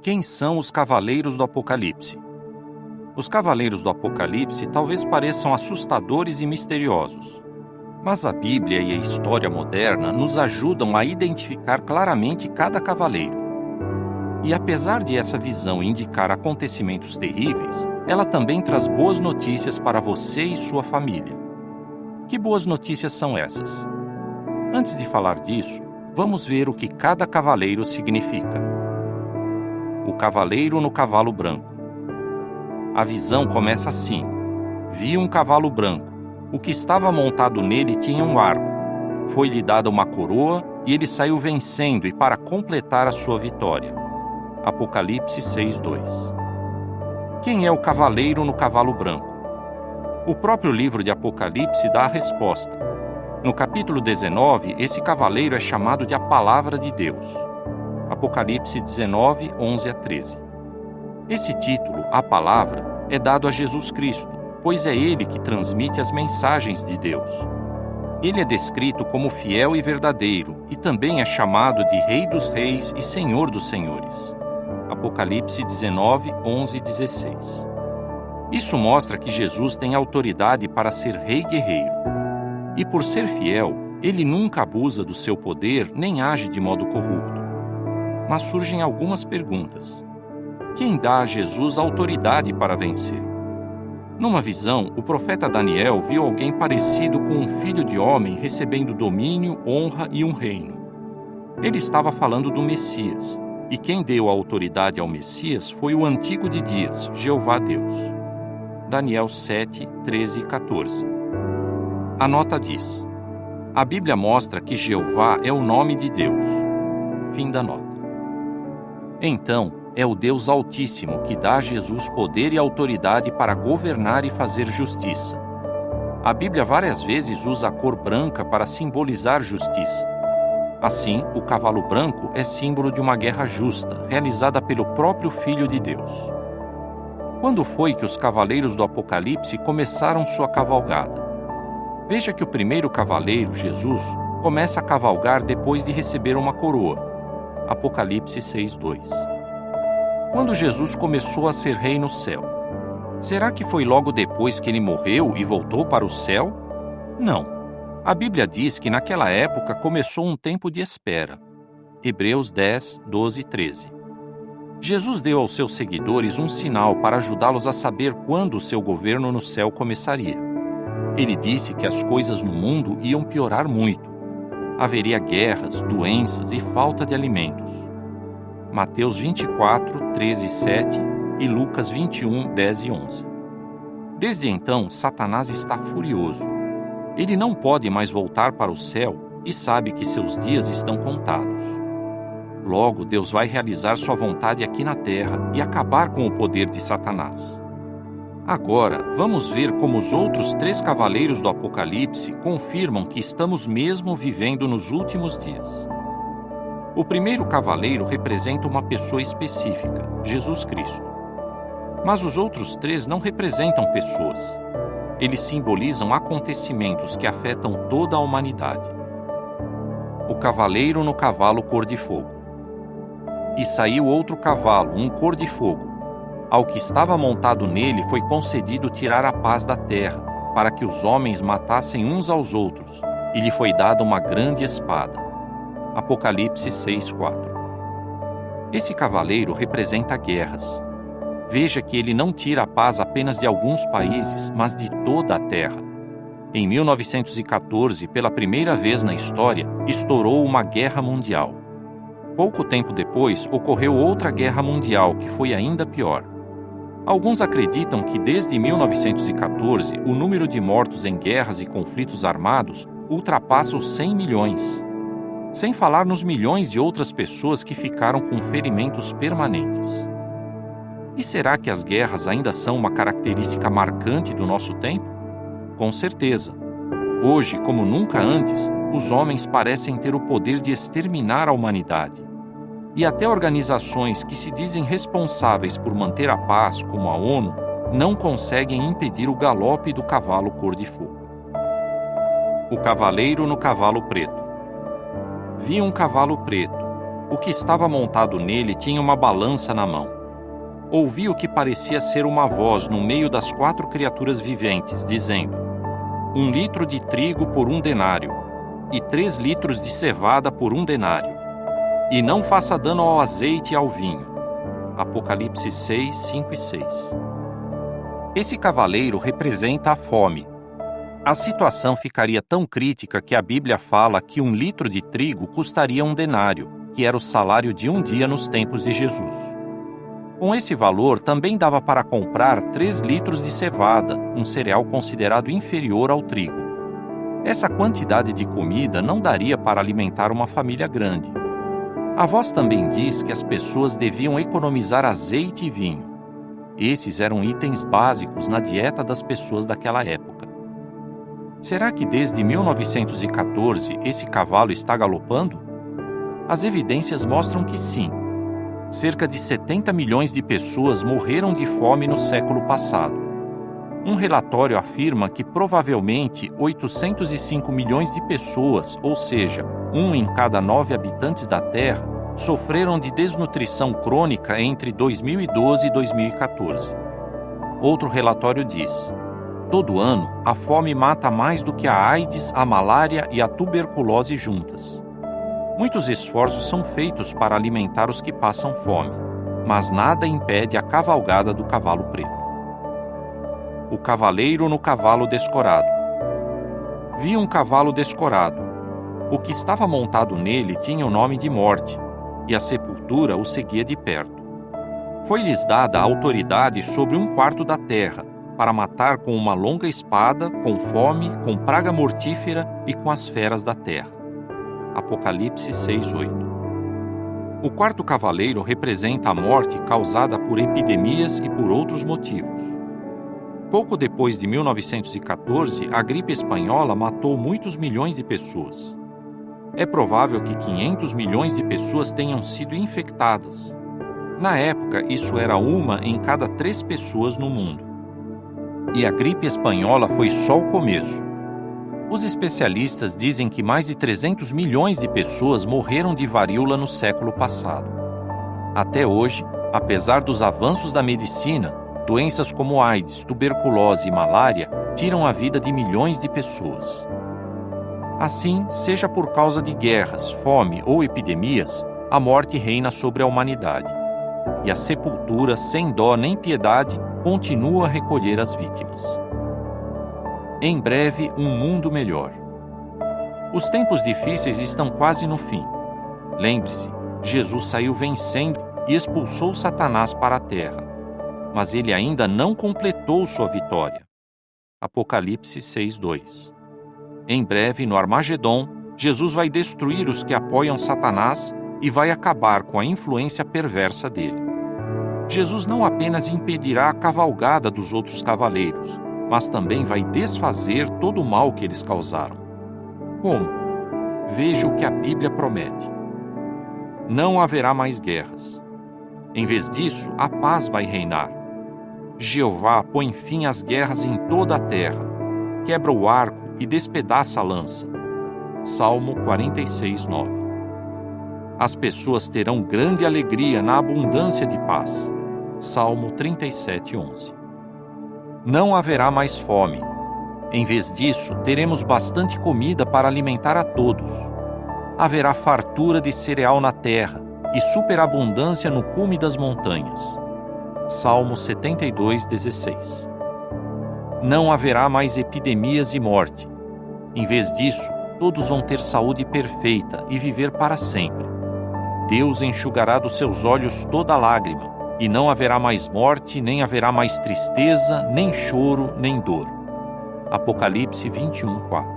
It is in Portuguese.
Quem são os Cavaleiros do Apocalipse? Os Cavaleiros do Apocalipse talvez pareçam assustadores e misteriosos, mas a Bíblia e a história moderna nos ajudam a identificar claramente cada cavaleiro. E apesar de essa visão indicar acontecimentos terríveis, ela também traz boas notícias para você e sua família. Que boas notícias são essas? Antes de falar disso, vamos ver o que cada cavaleiro significa. O cavaleiro no cavalo branco. A visão começa assim: vi um cavalo branco. O que estava montado nele tinha um arco. Foi-lhe dada uma coroa e ele saiu vencendo e para completar a sua vitória. Apocalipse 6:2. Quem é o cavaleiro no cavalo branco? O próprio livro de Apocalipse dá a resposta. No capítulo 19, esse cavaleiro é chamado de a Palavra de Deus. Apocalipse 19, 11 a 13. Esse título, a Palavra, é dado a Jesus Cristo, pois é Ele que transmite as mensagens de Deus. Ele é descrito como fiel e verdadeiro, e também é chamado de Rei dos Reis e Senhor dos Senhores. Apocalipse 19, 11 e 16. Isso mostra que Jesus tem autoridade para ser Rei Guerreiro. E por ser fiel, ele nunca abusa do seu poder nem age de modo corrupto. Mas surgem algumas perguntas. Quem dá a Jesus autoridade para vencer? Numa visão, o profeta Daniel viu alguém parecido com um filho de homem recebendo domínio, honra e um reino. Ele estava falando do Messias, e quem deu a autoridade ao Messias foi o Antigo de Dias, Jeová Deus. Daniel 7, 13 e 14. A nota diz: a Bíblia mostra que Jeová é o nome de Deus. Fim da nota. Então, é o Deus Altíssimo que dá a Jesus poder e autoridade para governar e fazer justiça. A Bíblia várias vezes usa a cor branca para simbolizar justiça. Assim, o cavalo branco é símbolo de uma guerra justa, realizada pelo próprio Filho de Deus. Quando foi que os cavaleiros do Apocalipse começaram sua cavalgada? Veja que o primeiro cavaleiro, Jesus, começa a cavalgar depois de receber uma coroa. Apocalipse 6:2. Quando Jesus começou a ser rei no céu, será que foi logo depois que ele morreu e voltou para o céu? Não. A Bíblia diz que naquela época começou um tempo de espera. Hebreus 10, 12 e 13. Jesus deu aos seus seguidores um sinal para ajudá-los a saber quando o seu governo no céu começaria. Ele disse que as coisas no mundo iam piorar muito. Haveria guerras, doenças e falta de alimentos. Mateus 24, 13 e 7 e Lucas 21, 10 e 11. Desde então, Satanás está furioso. Ele não pode mais voltar para o céu e sabe que seus dias estão contados. Logo, Deus vai realizar sua vontade aqui na terra e acabar com o poder de Satanás. Agora, vamos ver como os outros 3 cavaleiros do Apocalipse confirmam que estamos mesmo vivendo nos últimos dias. O primeiro cavaleiro representa uma pessoa específica, Jesus Cristo. Mas os outros 3 não representam pessoas. Eles simbolizam acontecimentos que afetam toda a humanidade. O cavaleiro no cavalo cor de fogo. E saiu outro cavalo, um cor de fogo. Ao que estava montado nele foi concedido tirar a paz da terra, para que os homens matassem uns aos outros, e lhe foi dada uma grande espada. Apocalipse 6:4. Esse cavaleiro representa guerras. Veja que ele não tira a paz apenas de alguns países, mas de toda a terra. Em 1914, pela primeira vez na história, estourou uma guerra mundial. Pouco tempo depois, ocorreu outra guerra mundial, que foi ainda pior. Alguns acreditam que desde 1914, o número de mortos em guerras e conflitos armados ultrapassa os 100 milhões. Sem falar nos milhões de outras pessoas que ficaram com ferimentos permanentes. E será que as guerras ainda são uma característica marcante do nosso tempo? Com certeza. Hoje, como nunca antes, os homens parecem ter o poder de exterminar a humanidade. E até organizações que se dizem responsáveis por manter a paz, como a ONU, não conseguem impedir o galope do cavalo cor de fogo. O cavaleiro no cavalo preto. Vi um cavalo preto. O que estava montado nele tinha uma balança na mão. Ouvi o que parecia ser uma voz no meio das 4 criaturas viventes, dizendo: 1 litro de trigo por 1 denário, e 3 litros de cevada por 1 denário. E não faça dano ao azeite e ao vinho. Apocalipse 6, 5 e 6. Esse cavaleiro representa a fome. A situação ficaria tão crítica que a Bíblia fala que 1 litro de trigo custaria 1 denário, que era o salário de um dia nos tempos de Jesus. Com esse valor, também dava para comprar 3 litros de cevada, um cereal considerado inferior ao trigo. Essa quantidade de comida não daria para alimentar uma família grande. A voz também diz que as pessoas deviam economizar azeite e vinho. Esses eram itens básicos na dieta das pessoas daquela época. Será que desde 1914 esse cavalo está galopando? As evidências mostram que sim. Cerca de 70 milhões de pessoas morreram de fome no século passado. Um relatório afirma que provavelmente 805 milhões de pessoas, ou seja, 1 em cada 9 habitantes da Terra, sofreram de desnutrição crônica entre 2012 e 2014. Outro relatório diz: todo ano, a fome mata mais do que a AIDS, a malária e a tuberculose juntas. Muitos esforços são feitos para alimentar os que passam fome, mas nada impede a cavalgada do cavalo preto. O cavaleiro no cavalo descorado. Vi um cavalo descorado. O que estava montado nele tinha o nome de Morte, e a sepultura o seguia de perto. Foi-lhes dada a autoridade sobre 1/4 da terra, para matar com uma longa espada, com fome, com praga mortífera e com as feras da terra. Apocalipse 6:8. O 4º cavaleiro representa a morte causada por epidemias e por outros motivos. Pouco depois de 1914, a gripe espanhola matou muitos milhões de pessoas. É provável que 500 milhões de pessoas tenham sido infectadas. Na época, isso era 1 em cada 3 pessoas no mundo. E a gripe espanhola foi só o começo. Os especialistas dizem que mais de 300 milhões de pessoas morreram de varíola no século passado. Até hoje, apesar dos avanços da medicina, doenças como AIDS, tuberculose e malária tiram a vida de milhões de pessoas. Assim, seja por causa de guerras, fome ou epidemias, a morte reina sobre a humanidade. E a sepultura, sem dó nem piedade, continua a recolher as vítimas. Em breve, um mundo melhor. Os tempos difíceis estão quase no fim. Lembre-se, Jesus saiu vencendo e expulsou Satanás para a terra. Mas ele ainda não completou sua vitória. Apocalipse 6:2. Em breve, no Armagedon, Jesus vai destruir os que apoiam Satanás e vai acabar com a influência perversa dele. Jesus não apenas impedirá a cavalgada dos outros cavaleiros, mas também vai desfazer todo o mal que eles causaram. Como? Veja o que a Bíblia promete. Não haverá mais guerras. Em vez disso, a paz vai reinar. Jeová põe fim às guerras em toda a terra, quebra o arco e despedaça a lança. Salmo 46:9. As pessoas terão grande alegria na abundância de paz. Salmo 37:11. Não haverá mais fome. Em vez disso, teremos bastante comida para alimentar a todos. Haverá fartura de cereal na terra e superabundância no cume das montanhas. Salmo 72:16. Não haverá mais epidemias e morte. Em vez disso, todos vão ter saúde perfeita e viver para sempre. Deus enxugará dos seus olhos toda lágrima, e não haverá mais morte, nem haverá mais tristeza, nem choro, nem dor. Apocalipse 21:4.